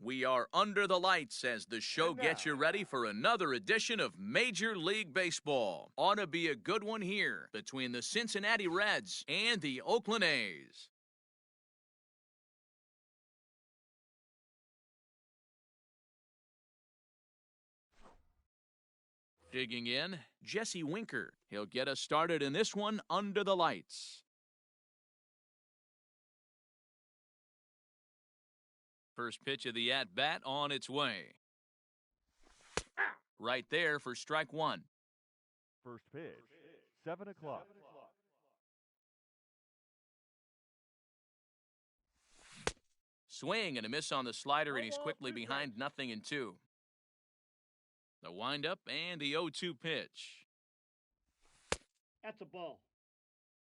We are under the lights as the show gets you ready for another edition of Major League Baseball. Ought to be a good one here between the Cincinnati Reds and the Oakland A's. Digging in, Jesse Winker. He'll get us started in this one under the lights. First pitch of the at-bat on its way. Right there for strike one. First pitch, 7 o'clock. Swing and a miss on the slider, and he's quickly behind 0-2. The windup and the 0-2 pitch. That's a ball.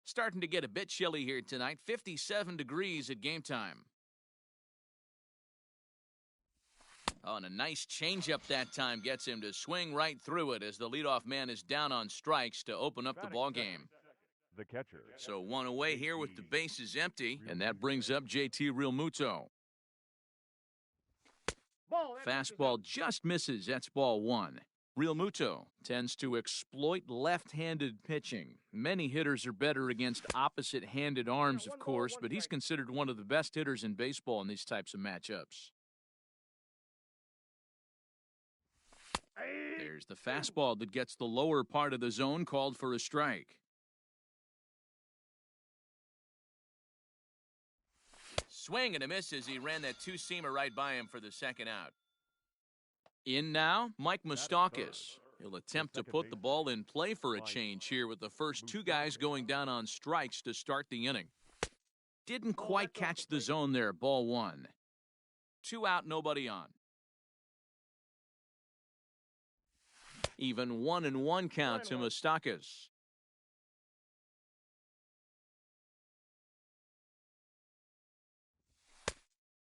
Starting to get a bit chilly here tonight. 57 degrees at game time. Oh, and a nice changeup that time gets him to swing right through it as the leadoff man is down on strikes to open up the ball game. The catcher. So one away here with the bases empty, and that brings up JT Realmuto. Fastball just misses. That's ball one. Realmuto tends to exploit left-handed pitching. Many hitters are better against opposite-handed arms, of course, but he's considered one of the best hitters in baseball in these types of matchups. There's the fastball that gets the lower part of the zone, called for a strike. Swing and a miss as he ran that two-seamer right by him for the second out. In now, Mike Moustakas. He'll attempt to put the ball in play for a change here with the first two guys going down on strikes to start the inning. Didn't quite catch the zone there, ball one. 2 out, nobody on. Even 1-1 count to Moustakas.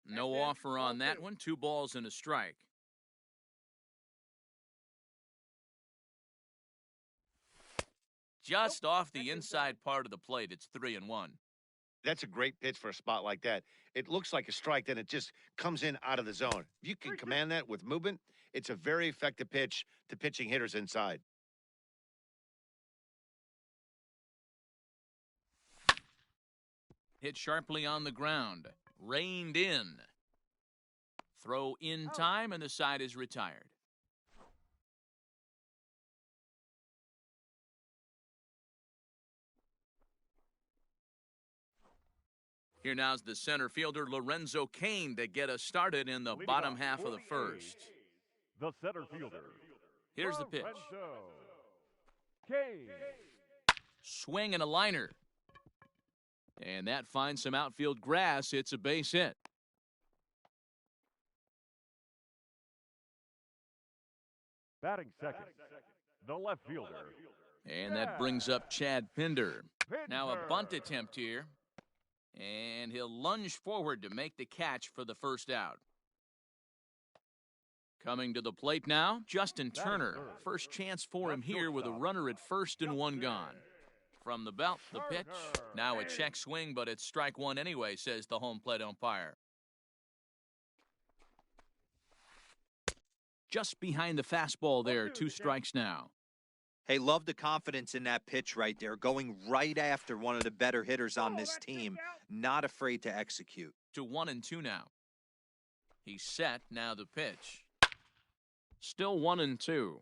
No offer on that one. 2 balls and a strike. Just off the inside part of the plate. It's 3-1. That's a great pitch for a spot like that. It looks like a strike, then it just comes in out of the zone. If you can command that with movement, it's a very effective pitch to pitching hitters inside. Hit sharply on the ground. Reined in. Throw in time, and the side is retired. Here now's the center fielder, Lorenzo Cain, to get us started in the bottom half of the first. The center fielder. Here's the pitch. Cain. Swing and a liner. And that finds some outfield grass. It's a base hit. Batting second, the left fielder. And that brings up Chad Pinder. Now a bunt attempt here. And he'll lunge forward to make the catch for the first out. Coming to the plate now, Justin Turner. First chance for him here with a runner at first and 1 gone. From the belt, the pitch. Now a check swing, but it's strike one anyway, says the home plate umpire. Just behind the fastball there, 2 strikes now. Hey, love the confidence in that pitch right there, going right after one of the better hitters on this team, not afraid to execute. To 1-2 now. He's set, now the pitch. Still 1-2.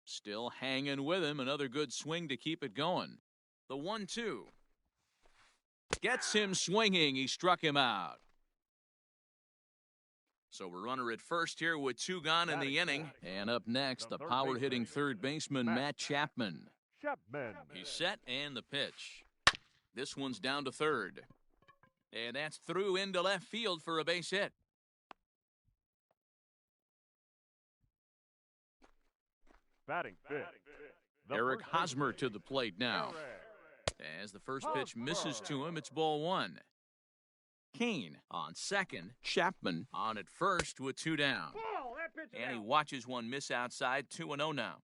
Still hanging with him, another good swing to keep it going. The 1-2. Gets him swinging, he struck him out. So we're runner at first here with 2 gone in the inning. And up next, the power-hitting third baseman, Matt Chapman. He's set, and the pitch. This one's down to third. And that's through into left field for a base hit. Batting fifth, Eric Hosmer to the plate now. As the first pitch misses to him, it's ball one. Cain on second, Chapman on at first with 2 down. And he watches one miss outside, 2-0 now.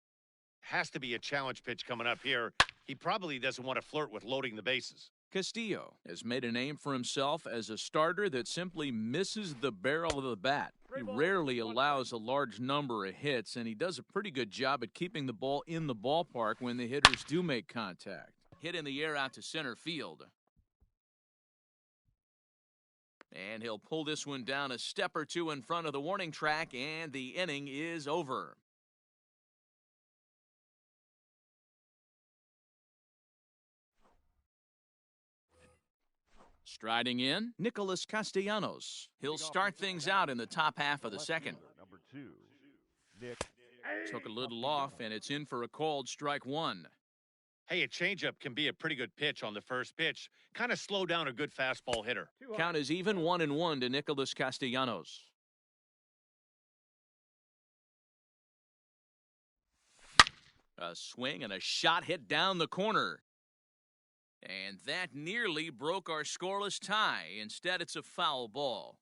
Has to be a challenge pitch coming up here. He probably doesn't want to flirt with loading the bases. Castillo has made a name for himself as a starter that simply misses the barrel of the bat. He rarely allows a large number of hits, and he does a pretty good job at keeping the ball in the ballpark when the hitters do make contact. Hit in the air out to center field. And he'll pull this one down a step or two in front of the warning track, and the inning is over. Striding in, Nicholas Castellanos. He'll start things out in the top half of the second. Number 2, Nick. Took a little off, and it's in for a called strike one. Hey, a changeup can be a pretty good pitch on the first pitch. Kind of slow down a good fastball hitter. Count is even 1-1 to Nicholas Castellanos. A swing and a shot hit down the corner. And that nearly broke our scoreless tie. Instead, it's a foul ball.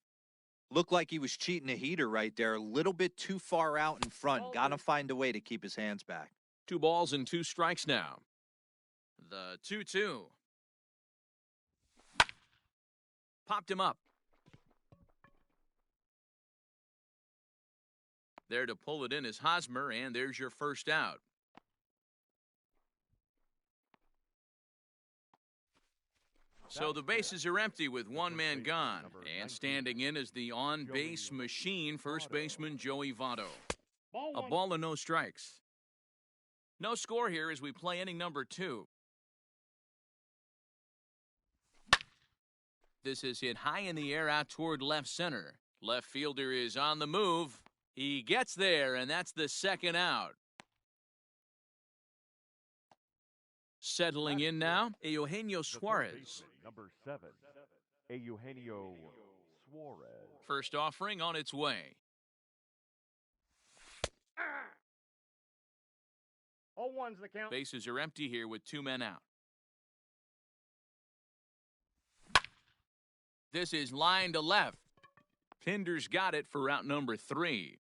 Looked like he was cheating a heater right there. A little bit too far out in front. Got to find a way to keep his hands back. 2 balls and 2 strikes now. The 2-2. Popped him up. There to pull it in is Hosmer, and there's your first out. So the bases are empty with 1 man gone. And standing in is the on-base machine, first baseman Joey Votto. A ball and no strikes. No score here as we play inning number 2. This is hit high in the air out toward left center. Left fielder is on the move. He gets there, and that's the second out. Settling in now, Eugenio Suarez. Number 7, Eugenio Suarez. First offering on its way. 0-1's the count. Bases are empty here with 2 men out. This is line to left. Pinder's got it for out number 3.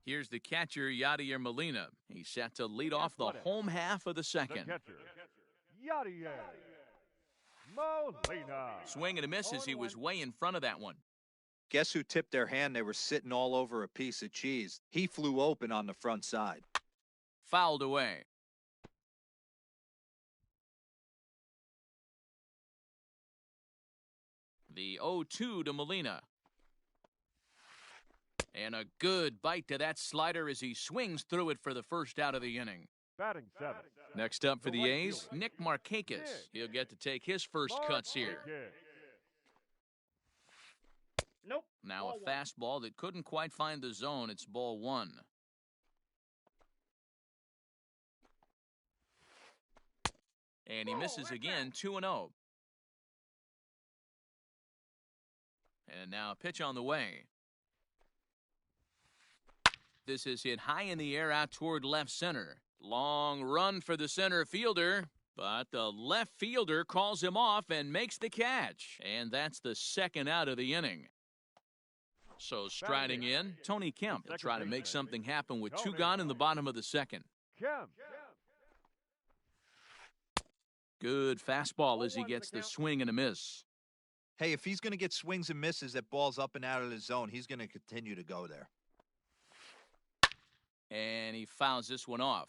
Here's the catcher, Yadier Molina. He's set to lead off the home half of the The second. catcher, Yadier Molina. Swing and a miss as he was way in front of that one. Guess who tipped their hand? They were sitting all over a piece of cheese. He flew open on the front side. Fouled away. The 0-2 to Molina. And a good bite to that slider as he swings through it for the first out of the inning. Batting 7. Next up for the A's, Nick Markakis. He'll get to take his first cuts here. Nope. Now a Ball 1. fastball that couldn't quite find the zone. It's ball 1. And he misses again, 2-0. And now a pitch on the way. This is hit high in the air out toward left center. Long run for the center fielder, but the left fielder calls him off and makes the catch. And that's the second out of the inning. So striding in, Tony Kemp will try to make something happen with 2 gone in the bottom of the second. Kemp. Good fastball as he gets the swing and a miss. Hey, if he's going to get swings and misses at balls up and out of the zone, he's going to continue to go there. And he fouls this one off.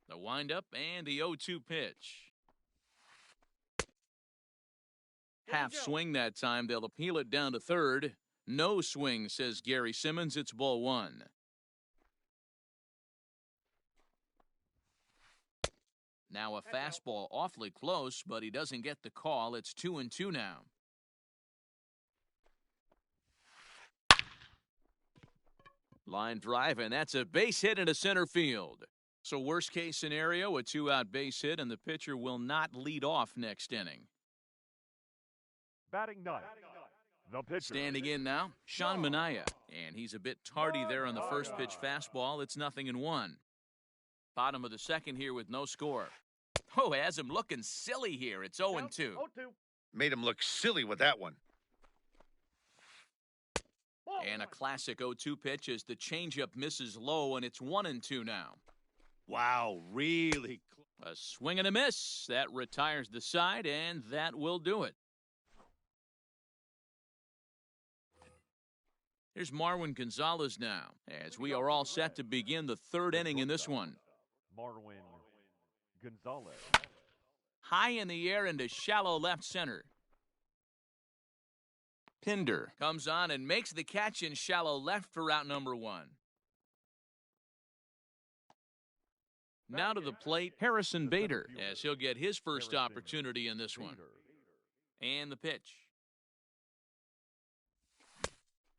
The windup and the 0-2 pitch. Half swing that time. They'll appeal it down to third. No swing, says Gary Simmons. It's ball 1. Now a fastball awfully close, but he doesn't get the call. It's 2-2 now. Line drive, and that's a base hit into center field. So worst case scenario, a 2-out base hit, and the pitcher will not lead off next inning. Batting 9. The pitcher. Standing in now, Sean Manaea. And he's a bit tardy there on the first pitch fastball. It's 0-1. Bottom of the second here with no score. Oh, has him looking silly here. It's 0-2. 0-2. Made him look silly with that one. And a classic 0-2 pitch as the changeup misses low, and it's 1-2 now. Wow, really A swing and a miss. That retires the side, and that will do it. Here's Marwin Gonzalez now, as we are all set to begin the third inning in this one. Marwin Gonzalez. High in the air into shallow left center. Pinder comes on and makes the catch in shallow left for out number one. Now to the plate, Harrison Bader, as he'll get his first opportunity in this one. And the pitch.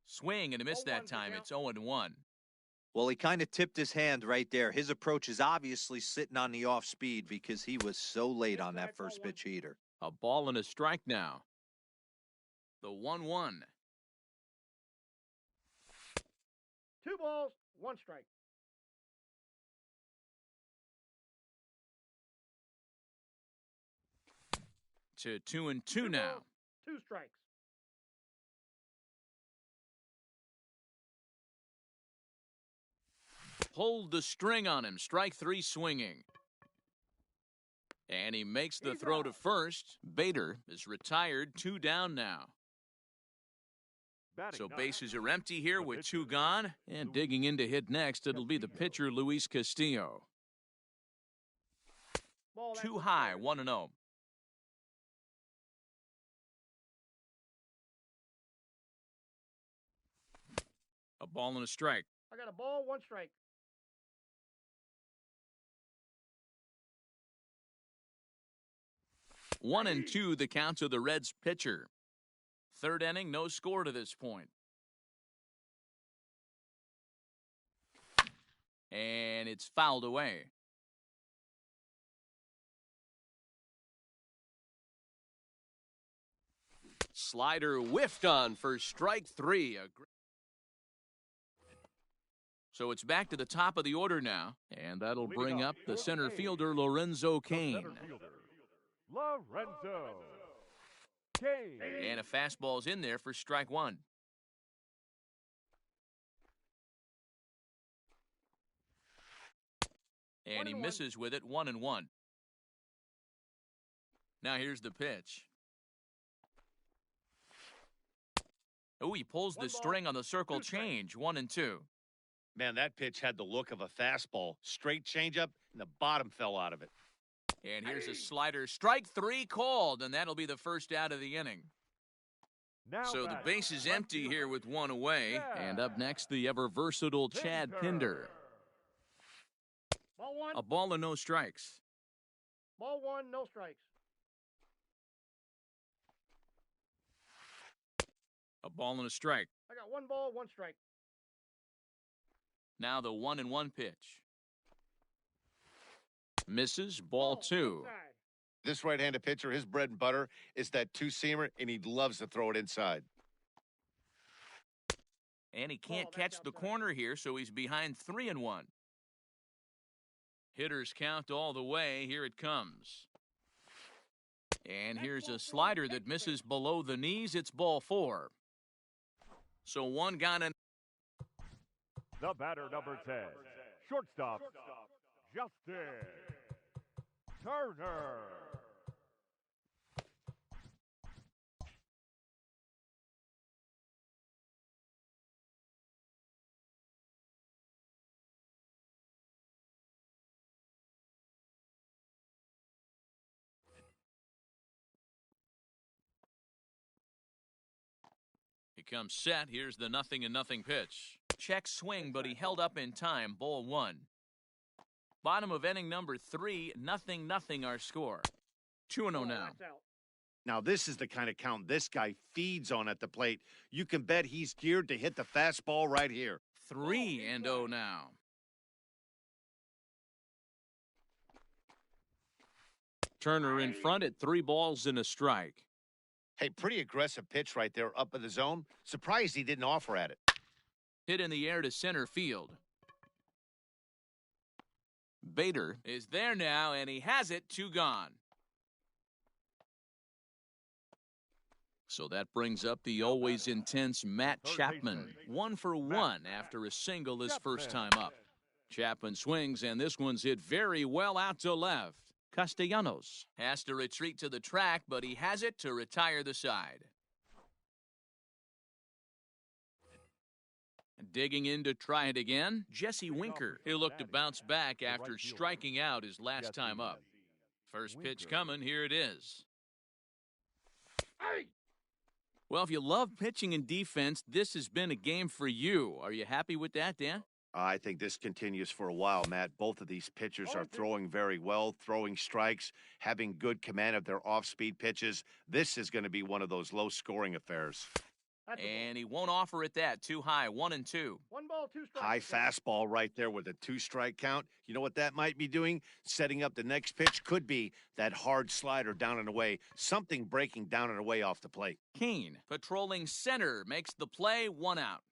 Swing and a miss that time. It's 0-1. Well, he kind of tipped his hand right there. His approach is obviously sitting on the off speed because he was so late on that first pitch heater. A ball and a strike now. The 1-1. 2 balls, 1 strike. To 2-2 now. 2 strikes. Pulled the string on him. Strike 3 swinging. And he makes the throw to first. Bader is retired. 2 down now. So bases are empty here with 2 gone. And digging in to hit next, it'll be the pitcher, Luis Castillo. Too high, 1-0. A ball and a strike. I got a ball, 1 strike. 1-2 the count to the Reds pitcher. Third inning, no score to this point. And it's fouled away. Slider whiffed on for strike 3. So it's back to the top of the order now, and that'll bring up the center fielder, Lorenzo Cain. Lorenzo Cain. And a fastball's in there for strike 1. And he misses with it, 1-1. Now here's the pitch. Oh, he pulls the string on the circle change, 1-2. Man, that pitch had the look of a fastball. Straight changeup, and the bottom fell out of it. And here's a slider. Strike 3 called, and that'll be the first out of the inning. So the base is empty here with 1 away. And up next, the ever-versatile Chad Pinder. Ball 1. A ball and no strikes. Ball 1, no strikes. A ball and a strike. I got 1 ball, 1 strike. Now the 1-1 pitch. Misses, ball 2. Inside. This right-handed pitcher, his bread and butter is that 2-seamer, and he loves to throw it inside. And he can't catch the corner here, so he's behind 3-1. Hitters count all the way. Here it comes. And here's a slider that misses below the knees. It's ball 4. So 1 gone and The batter, number 10, shortstop, Justin Turner. he comes set. Here's the 0-0 pitch. Check swing, but he held up in time. Ball 1. Bottom of inning number 3, 0-0 our score. 2-0 now. That's out. Now, this is the kind of count this guy feeds on at the plate. You can bet he's geared to hit the fastball right here. 3-0 now. Turner in front at 3 balls and a strike. Hey, pretty aggressive pitch right there up in the zone. Surprised he didn't offer at it. Hit in the air to center field. Bader is there now, and he has it. 2 gone. So that brings up the always intense Matt Chapman. 1 for 1 after a single his first time up. Chapman swings, and this one's hit very well out to left. Castellanos has to retreat to the track, but he has it to retire the side. Digging in to try it again, Jesse Winker. He'll look to bounce back after striking out his last time up. First pitch coming, here it is. Well, if you love pitching and defense, this has been a game for you. Are you happy with that, Dan? I think this continues for a while, Matt. Both of these pitchers are throwing very well, throwing strikes, having good command of their off-speed pitches. This is going to be one of those low-scoring affairs. And he won't offer it that. Too high, 1-2. 1 ball, 2 strikes. High fastball right there with a 2-strike count. You know what that might be doing? Setting up the next pitch. Could be that hard slider down and away. Something breaking down and away off the plate. Kane, patrolling center, makes the play, 1 out.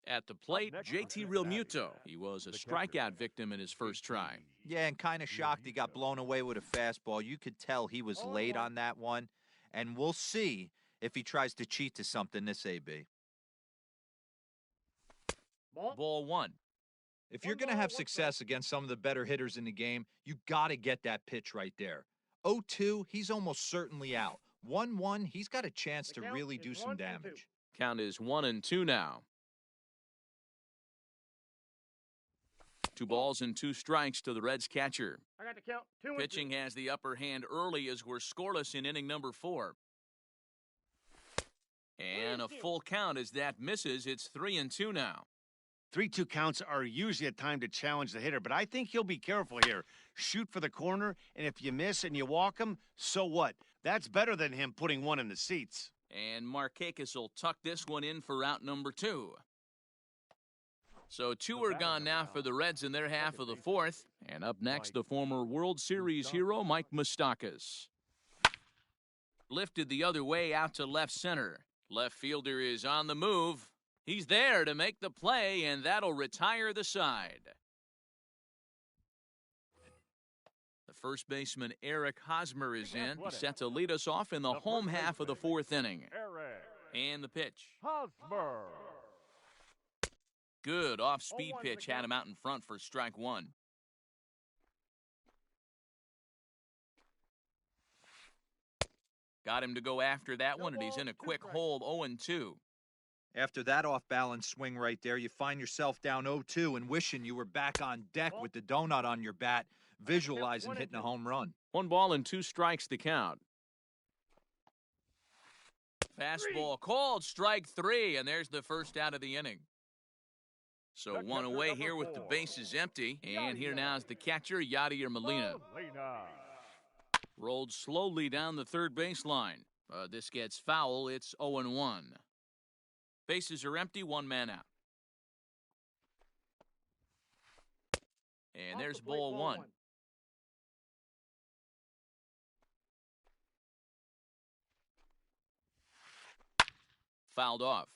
At the plate, JT Realmuto. He was a strikeout victim in his first try. Yeah, and kind of shocked he got blown away with a fastball. You could tell he was late on that one. And we'll see if he tries to cheat to something this AB. Ball 1. If you're going to have success against some of the better hitters in the game, you got to get that pitch right there. 0-2, he's almost certainly out. 1-1, he's got a chance to really do some damage. Count is 1-2 now. 2 balls and 2 strikes to the Reds catcher. I got to count 2 and 2. Pitching has the upper hand early as we're scoreless in inning number 4. And a full count as that misses. It's 3-2 now. 3-2 counts are usually a time to challenge the hitter, but I think he'll be careful here. Shoot for the corner, and if you miss and you walk him, so what? That's better than him putting one in the seats. And Markakis will tuck this one in for out number 2. So 2 are gone now for the Reds in their half of the 4th. And up next, the former World Series hero, Mike Moustakas. Lifted the other way out to left center. Left fielder is on the move. He's there to make the play, and that'll retire the side. The first baseman, Eric Hosmer, is in. He's set to lead us off in the home half of the 4th inning. And the pitch. Hosmer. Good off-speed pitch had him out in front for strike 1. Got him to go after that one, and he's in a quick hold, 0-2. After that off-balance swing right there, you find yourself down 0-2 and wishing you were back on deck with the donut on your bat, visualizing hitting a home run. 1 ball and 2 strikes to count. Fastball called, strike 3, and there's the first out of the inning. So 1 away here with the bases empty. And here now is the catcher, Yadier Molina. Rolled slowly down the third baseline. This gets foul. It's 0-1. Bases are empty, 1 man out. And there's ball 1. Fouled off.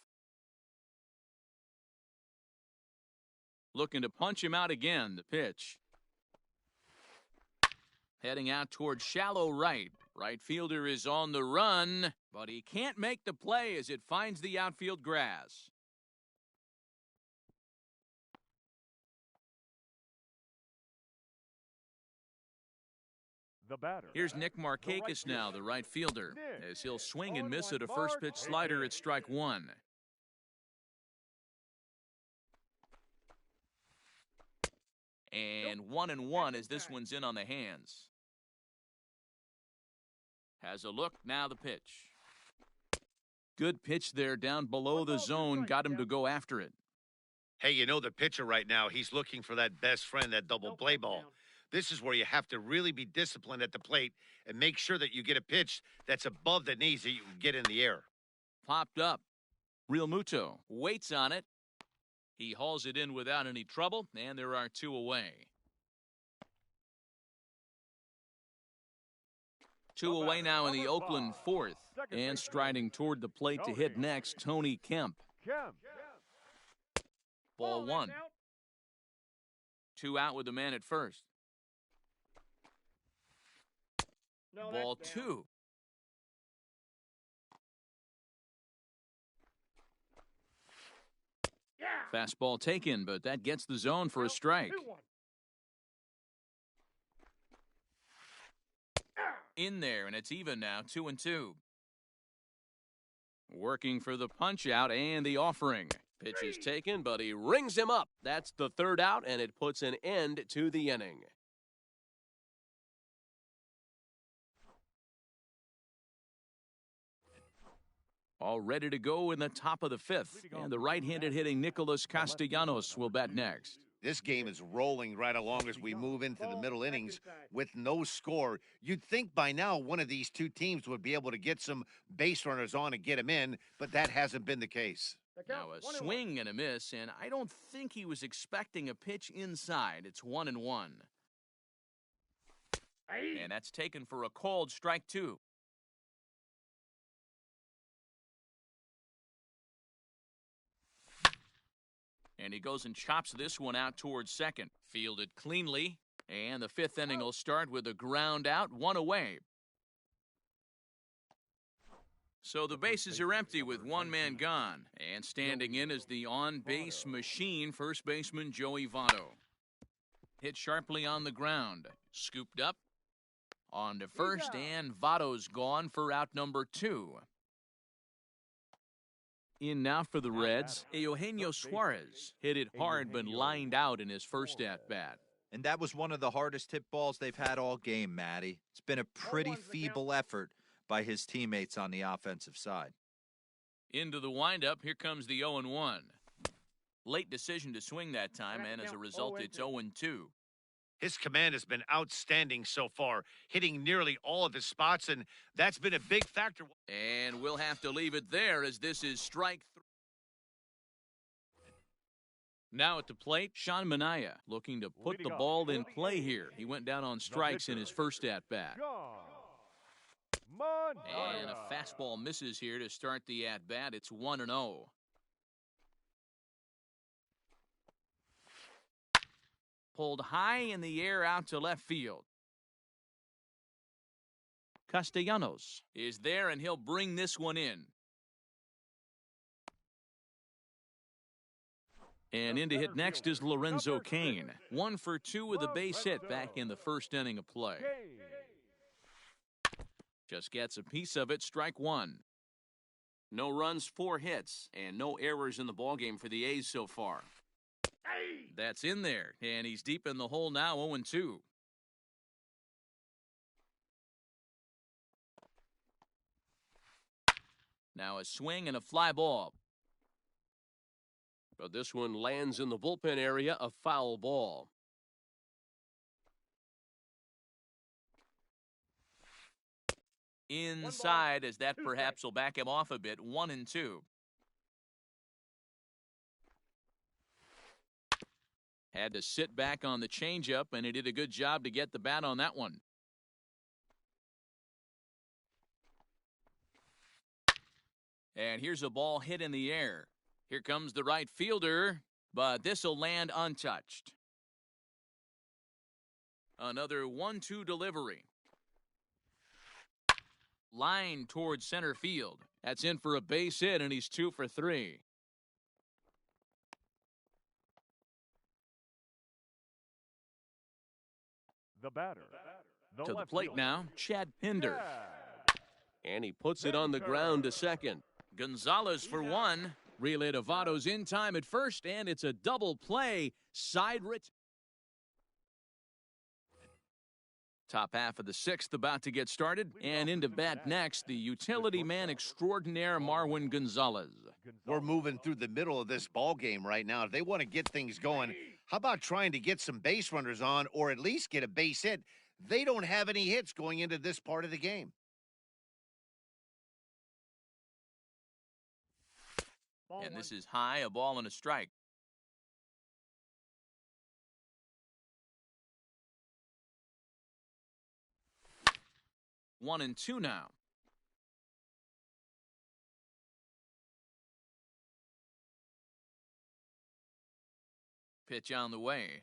Looking to punch him out again, the pitch. Heading out towards shallow right. Right fielder is on the run, but he can't make the play as it finds the outfield grass. The batter. Here's Nick Markakis now, the right fielder, as he'll swing and miss at a first pitch slider at strike 1. And 1-1 as this one's in on the hands. Has a look, now the pitch. Good pitch there down below the zone, got him to go after it. Hey, you know the pitcher right now, he's looking for that best friend, that double play ball. This is where you have to really be disciplined at the plate and make sure that you get a pitch that's above the knees that you can get in the air. Popped up. Realmuto waits on it. He hauls it in without any trouble, and there are 2 away. 2 away now in the Oakland 4th. And striding toward the plate to hit next, Tony Kemp. Ball 1. 2 out with the man at first. Ball 2. Fastball taken, but that gets the zone for a Count, strike. 2-1. In there, and it's even now, 2-2. Working for the punch out and the offering. Pitch is taken, but he rings him up. That's the third out, and it puts an end to the inning. All ready to go in the top of the fifth. And the right-handed hitting Nicholas Castellanos will bat next. This game is rolling right along as we move into the middle innings with no score. You'd think by now one of these two teams would be able to get some base runners on and get them in, but that hasn't been the case. Now a swing and a miss, and I don't think he was expecting a pitch inside. It's 1-1. And that's taken for a called strike 2. And he goes and chops this one out towards second. Fielded cleanly. And the fifth inning will start with a ground out, 1 away. So the bases are empty with 1 man gone. And standing in is the on-base machine, first baseman Joey Votto. Hit sharply on the ground. Scooped up. On to first, and Votto's gone for out number 2. In now for the Reds, Eugenio Suarez hit it hard but lined out in his first at-bat. And that was one of the hardest hit balls they've had all game, Matty. It's been a pretty feeble effort by his teammates on the offensive side. Into the windup, here comes the 0-1. Late decision to swing that time, and as a result, it's 0-2. His command has been outstanding so far, hitting nearly all of his spots, and that's been a big factor. And we'll have to leave it there as this is strike 3. Now at the plate, Sean Manaea looking to put the ball in play here. He went down on strikes in his first at-bat. And a fastball misses here to start the at-bat. It's 1-0. Pulled high in the air out to left field. Castellanos is there, and he'll bring this one in. And in to hit next is Lorenzo Cain. 1 for 2 with a base hit back in the first inning of play. Just gets a piece of it, strike 1. No runs, 4 hits, and no errors in the ballgame for the A's so far. That's in there, and he's deep in the hole now, 0-2. Now a swing and a fly ball. But this one lands in the bullpen area, a foul ball. Inside, as that perhaps will back him off a bit, 1-2. Had to sit back on the changeup, and he did a good job to get the bat on that one. And here's a ball hit in the air. Here comes the right fielder, but this will land untouched. Another 1-2 delivery. Line towards center field. That's in for a base hit, and he's 2 for 3. The batter. To the plate now, Chad Pinder. And he puts it on the ground to second. Gonzalez for 1. Relay to Votto's in time at first, and it's a double play. Side ret. Top half of the 6th about to get started, and into bat next, the utility man extraordinaire Marwin Gonzalez. We're moving through the middle of this ball game right now. If they want to get things going, how about trying to get some base runners on or at least get a base hit? They don't have any hits going into this part of the game. And this is high, a ball and a strike. One and two now. Pitch on the way.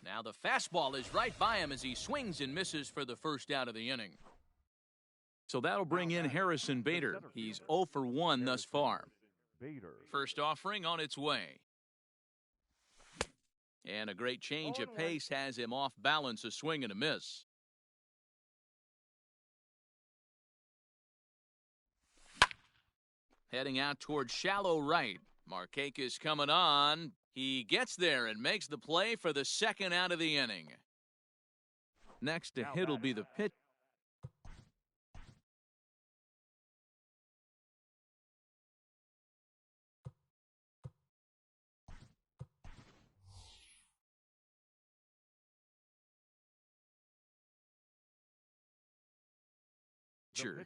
Now the fastball is right by him as he swings and misses for the first out of the inning. So that'll bring in Harrison Bader. He's 0 for 1 thus far. Bader. First offering on its way. And a great change of pace has him off balance, a swing and a miss. Heading out towards shallow right. Markakis coming on. He gets there and makes the play for the second out of the inning. Next to hit will be the pitch.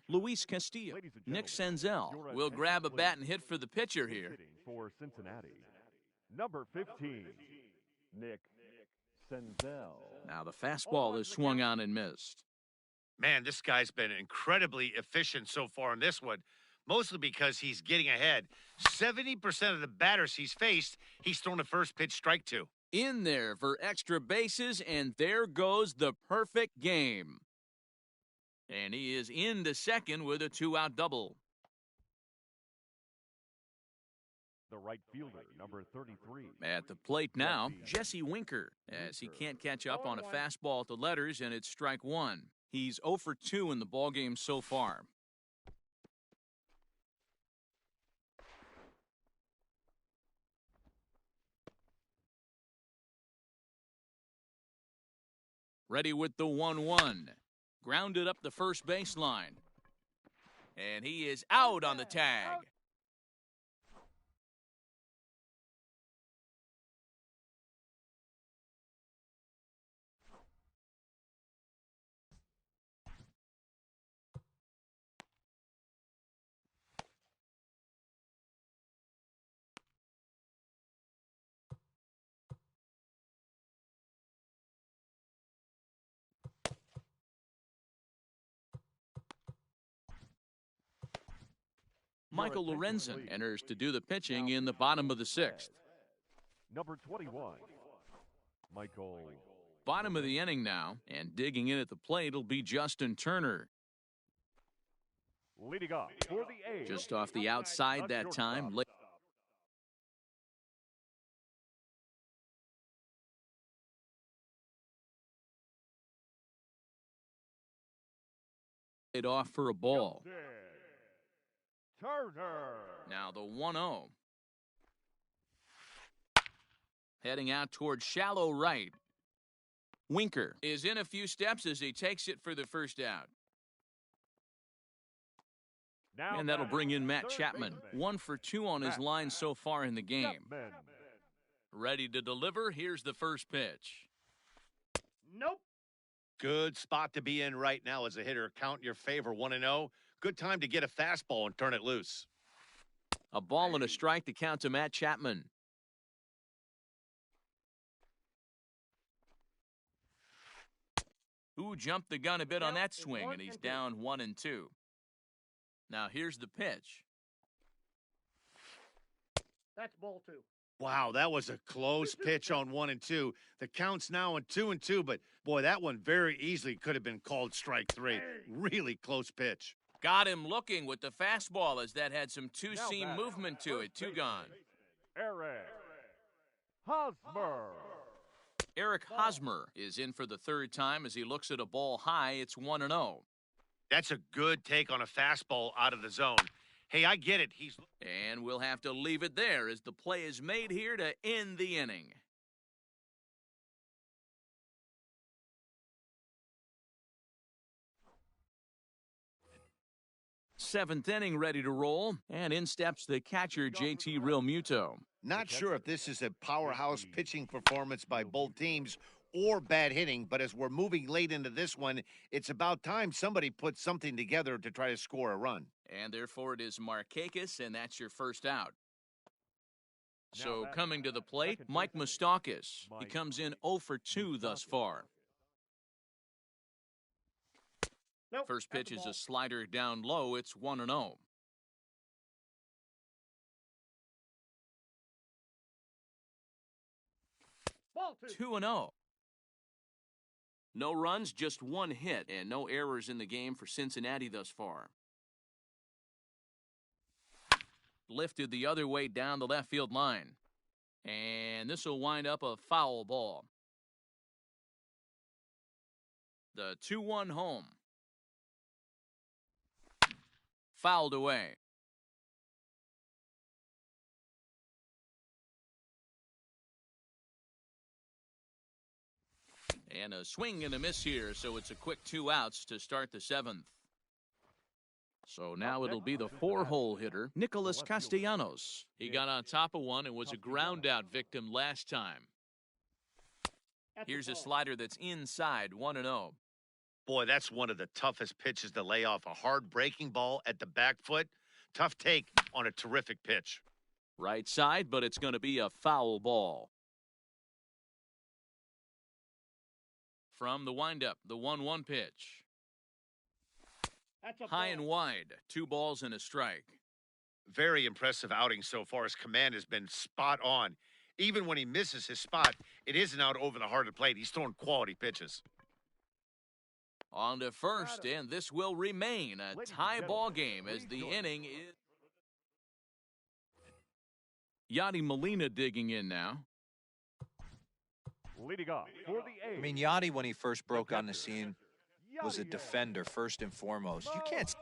Luis Castillo. Nick Senzel will grab a bat and hit for the pitcher here. Hitting for Cincinnati, number 15, Nick Senzel. Now the fastball is swung on and missed. Man, this guy's been incredibly efficient so far in this one, mostly because he's getting ahead. 70% of the batters he's faced, he's thrown a first pitch strike to. In there for extra bases, and there goes the perfect game. And he is into second with a 2-out double. The right fielder, number 33. At the plate now, Jesse Winker, as he can't catch up on a fastball at the letters, and it's strike one. He's 0 for 2 in the ballgame so far. Ready with the 1-1. Grounded up the first baseline. And he is out on the tag. Michael Lorenzen enters to do the pitching in the bottom of the sixth. Number 21, Michael. Bottom of the inning now, and digging in at the plate will be Justin Turner. Leading off for the A's. Just off the outside that time. Laid off for a ball. Turner. Now the 1-0. Heading out towards shallow right. Winker is in a few steps as he takes it for the first out. Now And that'll bring in Matt third Chapman. baseman. 1 for 2 on his line so far in the game. Chapman. Ready to deliver. Here's the first pitch. Nope. Good spot to be in right now as a hitter. Count in your favor, 1-0. Good time to get a fastball and turn it loose. A ball and a strike to count to Matt Chapman. Who jumped the gun a bit on that swing, and he's down 1-2. Now here's the pitch. That's ball two. Wow, that was a close pitch on 1-2. The count's now on 2-2, but boy, that one very easily could have been called strike three. Really close pitch. Got him looking with the fastball as that had some two-seam movement to it. Two gone. Eric Hosmer. Eric Hosmer is in for the third time as he looks at a ball high. It's 1-0. That's a good take on a fastball out of the zone. Hey, I get it. And we'll have to leave it there as the play is made here to end the inning. Seventh inning ready to roll, and in steps the catcher, JT Realmuto. Not sure if this is a powerhouse pitching performance by both teams or bad hitting, but as we're moving late into this one, it's about time somebody puts something together to try to score a run. And therefore it is Markakis, and that's your first out. So coming to the plate, Mike Moustakas. He comes in 0 for 2 thus far. Nope. First pitch is a slider down low. It's 1-0. Ball two. 2-0. No runs, just one hit, and no errors in the game for Cincinnati thus far. lifted the other way down the left field line. And this will wind up a foul ball. The 2-1 home. Fouled away. And a swing and a miss here, so it's a quick 2 outs to start the 7th. So now it'll be the 4-hole hitter, Nicholas Castellanos. He got on top of one and was a ground out victim last time. Here's a slider that's inside, 1-0. Boy, that's one of the toughest pitches to lay off. A hard breaking ball at the back foot. Tough take on a terrific pitch. Right side, but it's going to be a foul ball. From the windup, the 1-1 pitch. High and wide, 2 balls and a strike. Very impressive outing so far. His command has been spot on. Even when he misses his spot, it isn't out over the heart of the plate. He's throwing quality pitches. On to first, and this will remain a tie ball game as the inning is. Yadi Molina digging in now. Leading off for the A's. I mean, Yachty, when he first broke on the scene, was a defender first and foremost. You can't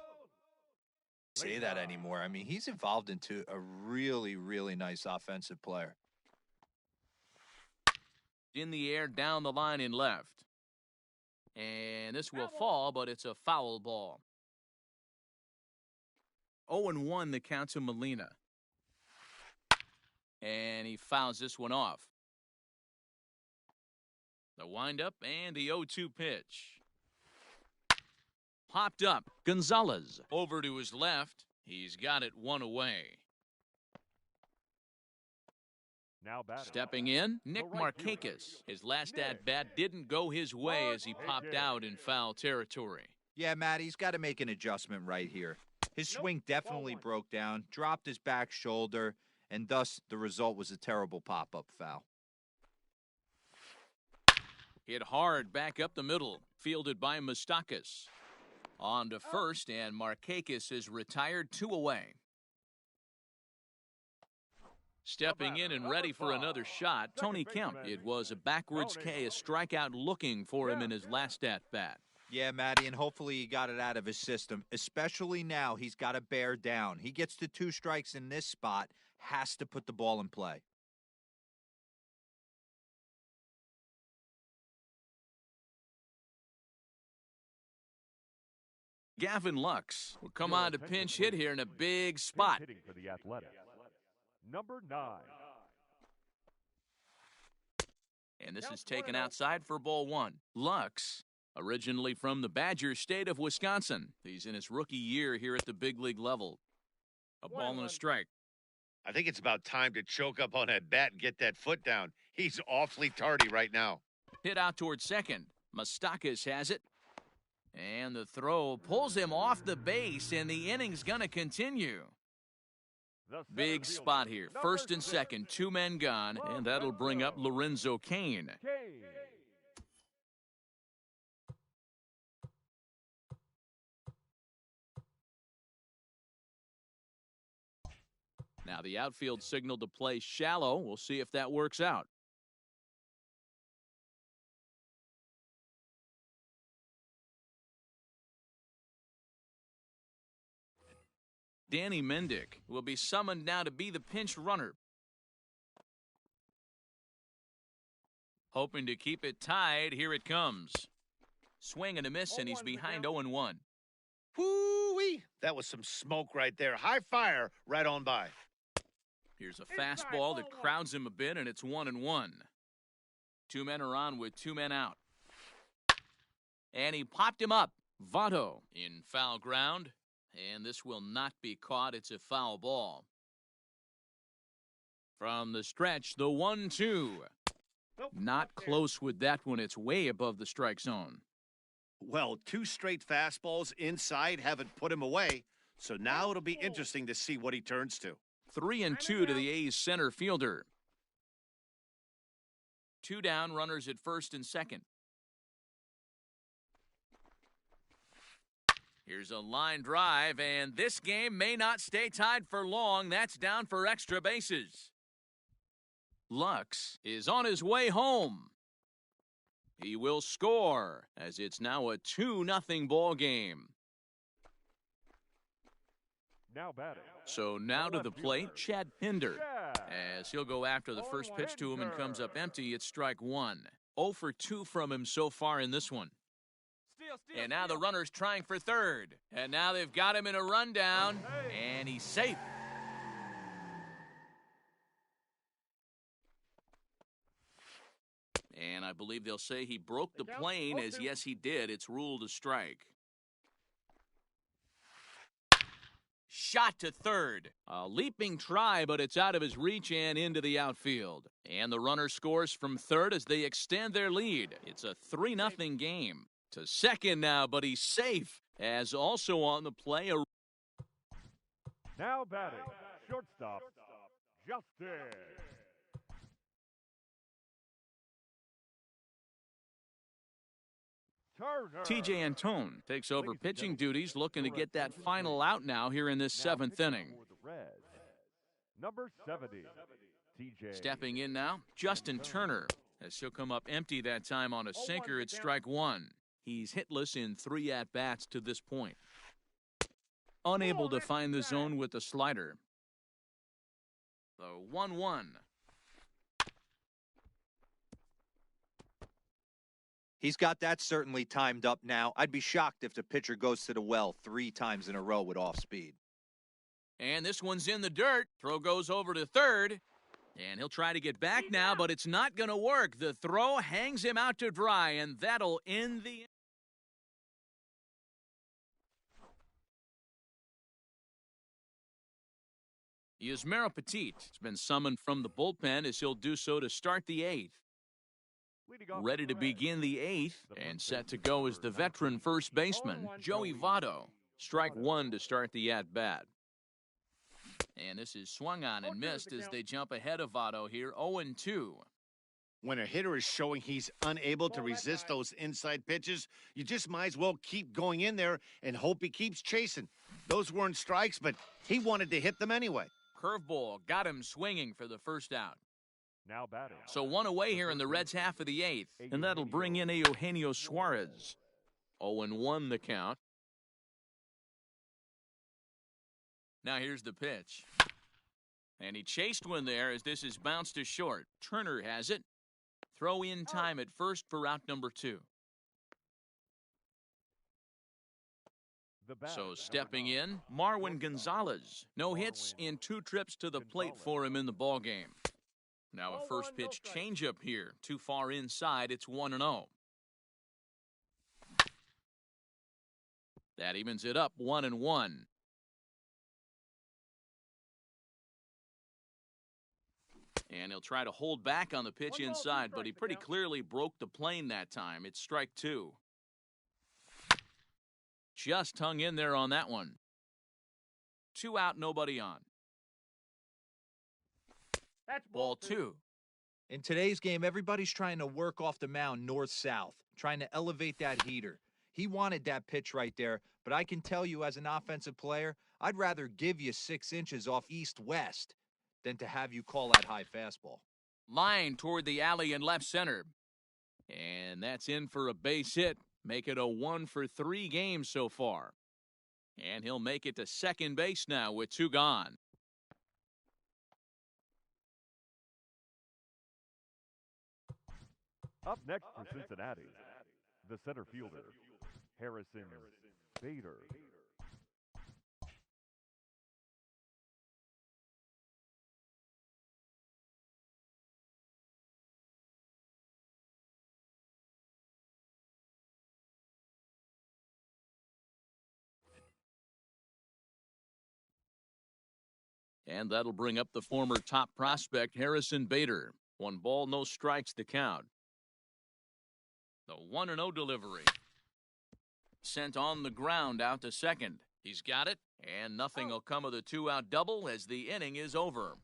say that anymore. I mean, he's evolved into a really, really nice offensive player. In the air, down the line in left. And this will fall, but it's a foul ball. 0-1 the count to Molina. And he fouls this one off. The windup and the 0-2 pitch. Popped up. Gonzalez over to his left. He's got it 1 away. Now batting. Stepping in, Nick Markakis. His last at-bat didn't go his way as he popped out in foul territory. Yeah, Matt, he's got to make an adjustment right here. His swing definitely broke down, dropped his back shoulder, and thus the result was a terrible pop-up foul. Hit hard back up the middle, fielded by Moustakas. On to first, and Markakis is retired 2 away. Stepping in and ready for another shot, Tony Kemp. It was a backwards K, a strikeout looking for him in his last at-bat. Yeah, Matty, and hopefully he got it out of his system, especially now he's got to bear down. He gets to 2 strikes in this spot, has to put the ball in play. Gavin Lux will come on to pinch hit here in a big spot. Hitting for the Athletics. Number 9. And this is taken outside for ball 1. Lux, originally from the Badger state of Wisconsin. He's in his rookie year here at the big league level. A ball and a strike. I think it's about time to choke up on that bat and get that foot down. He's awfully tardy right now. Hit out towards second. Moustakas has it. And the throw pulls him off the base, and the inning's going to continue. Big spot here. First and second, 2 men gone, and that'll bring up Lorenzo Cain. Now the outfield signal to play shallow. We'll see if that works out. Danny Mendick will be summoned now to be the pinch runner. Hoping to keep it tied, here it comes. Swing and a miss, and he's behind 0-1. Whoo-wee! That was some smoke right there. High fire right on by. Here's a fastball that crowds him a bit, and it's 1-1. 2 men are on with 2 men out. And he popped him up. Votto in foul ground. And this will not be caught. It's a foul ball. From the stretch, the 1-2. Not close with that one. It's way above the strike zone. Well, 2 straight fastballs inside haven't put him away. So now it'll be interesting to see what he turns to. 3-2 to the A's center fielder. 2 down, runners at first and second. Here's a line drive, and this game may not stay tied for long. That's down for extra bases. Lux is on his way home. He will score, as it's now a 2-0 ball game. Now batting. So now to the plate, Chad Pinder. As he'll go after the first pitch to him and comes up empty, it's strike one. 0 for 2 from him so far in this one. And now the runner's trying for third. And now they've got him in a rundown, and he's safe. And I believe they'll say he broke the plane, as yes, he did. It's ruled a strike. Shot to third. A leaping try, but it's out of his reach and into the outfield. And the runner scores from third as they extend their lead. It's a 3-0 game. To second now, but he's safe. As also on the play, Now batting. Shortstop. Justin. Turner. TJ Antone takes over pitching duties, looking to get that final out now here in this seventh inning. For the Reds, number 70, TJ. Stepping in now, Justin Turner, as he'll come up empty that time on a sinker at strike one. He's hitless in 3 at-bats to this point. Unable to find the zone with the slider. The 1-1. He's got that certainly timed up now. I'd be shocked if the pitcher goes to the well 3 times in a row with off speed. And this one's in the dirt. Throw goes over to third. And he'll try to get back now, but it's not going to work. The throw hangs him out to dry, and that'll end the... Yusmeiro Petit has been summoned from the bullpen as he'll do so to start the 8th. Ready to begin the 8th and set to go is the veteran first baseman, Joey Votto. Strike one to start the at-bat. And this is swung on and missed as they jump ahead of Votto here, 0-2. When a hitter is showing he's unable to resist those inside pitches, you just might as well keep going in there and hope he keeps chasing. Those weren't strikes, but he wanted to hit them anyway. Curveball got him swinging for the first out. Now batting. So one away here in the Reds' half of the 8th, and that'll bring in Eugenio Suarez. 0-1 the count. Now here's the pitch. And he chased one there as this is bounced to short. Turner has it. Throw in time at first for out number 2. So stepping in, Marwin Gonzalez. No hits in 2 trips to the plate for him in the ballgame. Now a first pitch changeup here. Too far inside, it's 1-0. That evens it up 1-1. And he'll try to hold back on the pitch inside, but he pretty clearly broke the plane that time. It's strike 2. Just hung in there on that one. 2 out, nobody on. That's Ball 2. In today's game, everybody's trying to work off the mound north-south, trying to elevate that heater. He wanted that pitch right there, but I can tell you as an offensive player, I'd rather give you 6 inches off east-west than to have you call that high fastball. Line toward the alley in left center. And that's in for a base hit. Make it a 1 for 3 games so far. And he'll make it to second base now with 2 gone. Up next for Cincinnati, the center fielder, Harrison Bader. And that'll bring up the former top prospect, Harrison Bader. 1 ball, no strikes to count. The 1-0 delivery. Sent on the ground out to second. He's got it, and nothing will come of the 2-out double as the inning is over.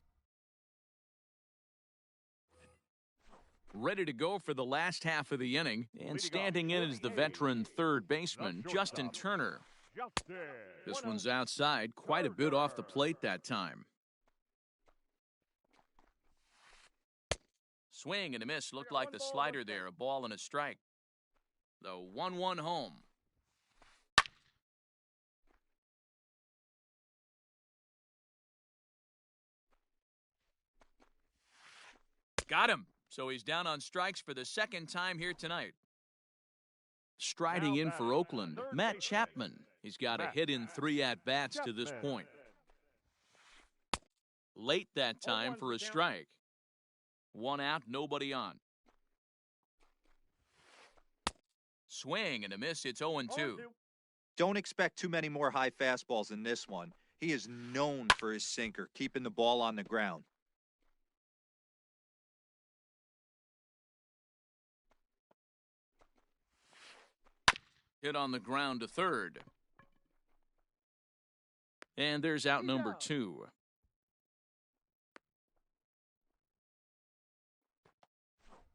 Ready to go for the last half of the inning, and standing in is the veteran third baseman, Justin Turner. Justin. This one's outside, quite a bit off the plate that time. Swing and a miss. Looked like the slider there. A ball and a strike. The 1-1 home. Got him. So he's down on strikes for the second time here tonight. Striding in for Oakland, Matt Chapman. He's got a hit in 3 at-bats to this point. Late that time for a strike. 1 out, nobody on. Swing and a miss. It's 0-2. Don't expect too many more high fastballs in this one. He is known for his sinker, keeping the ball on the ground. Hit on the ground to third. And there's out number 2.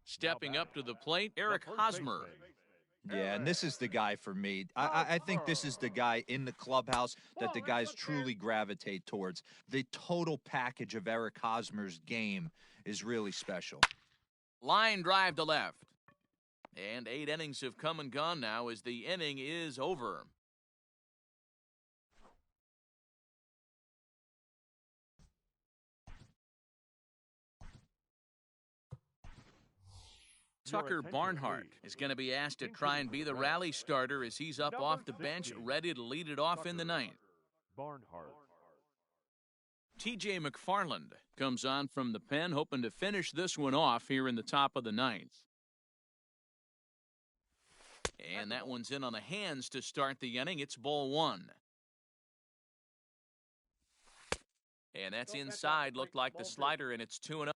Stepping up to the plate, Eric Hosmer. Yeah, and this is the guy for me. I think this is the guy in the clubhouse that the guys truly gravitate towards. The total package of Eric Hosmer's game is really special. Line drive to left. And 8 innings have come and gone now as the inning is over. Tucker Barnhart is going to be asked to try and be the rally starter as he's up off the bench, ready to lead it off in the 9th. Barnhart. TJ McFarland comes on from the pen, hoping to finish this one off here in the top of the 9th. And that one's in on the hands to start the inning. It's ball 1. And that's inside. Looked like the slider, and it's 2-0.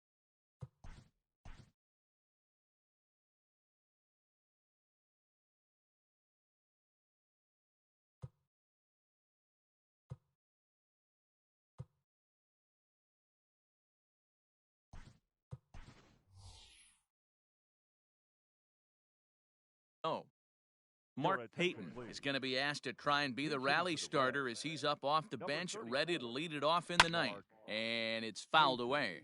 Oh. Mark Payton is going to be asked to try and be the rally starter as he's up off the bench, ready to lead it off in the 9th. And it's fouled away.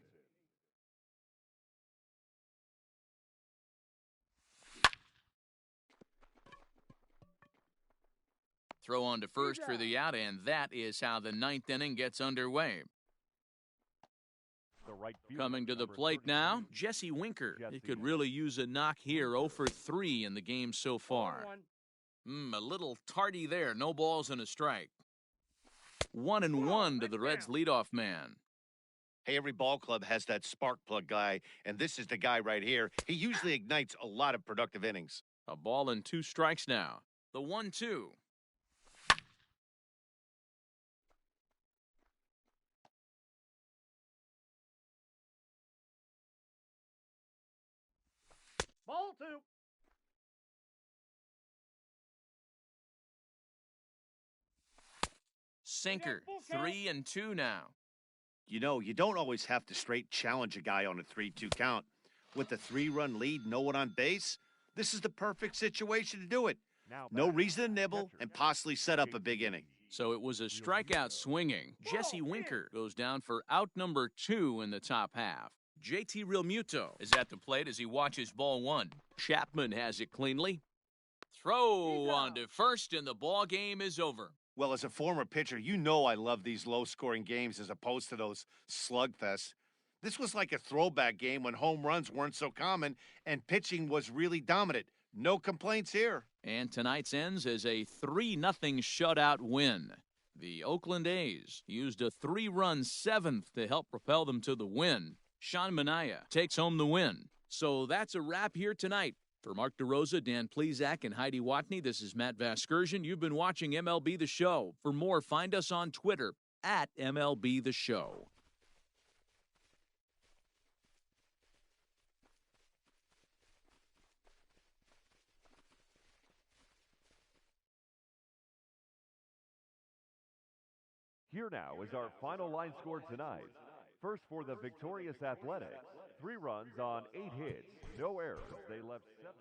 Throw on to first for the out, and that is how the 9th inning gets underway. Coming to the plate now, Jesse Winker. He could really use a knock here. 0 for 3 in the game so far. A little tardy there. No balls and a strike. 1-1 to the Reds' leadoff man. Hey, every ball club has that spark plug guy, and this is the guy right here. He usually ignites a lot of productive innings. A ball and 2 strikes now. The 1-2. Ball 2. Sinker. 3-2 now. You know, you don't always have to straight challenge a guy on a 3-2 count. With a 3-run lead, no one on base, this is the perfect situation to do it. No reason to nibble and possibly set up a big inning. So it was a strikeout swinging. Jesse Winker goes down for out number 2 in the top half. JT Realmuto is at the plate as he watches ball 1. Chapman has it cleanly. Throw on to first, and the ball game is over. Well, as a former pitcher, you know I love these low-scoring games as opposed to those slugfests. This was like a throwback game when home runs weren't so common and pitching was really dominant. No complaints here. And tonight's ends as a 3-0 shutout win. The Oakland A's used a 3-run 7th to help propel them to the win. Sean Manaea takes home the win. So that's a wrap here tonight. For Mark DeRosa, Dan Plesac, and Heidi Watney, this is Matt Vasgersian. You've been watching MLB The Show. For more, find us on Twitter at MLB The Show. Here now is our final line score tonight. First for the victorious Athletics, 3 runs on 8 hits, no errors. They left 7.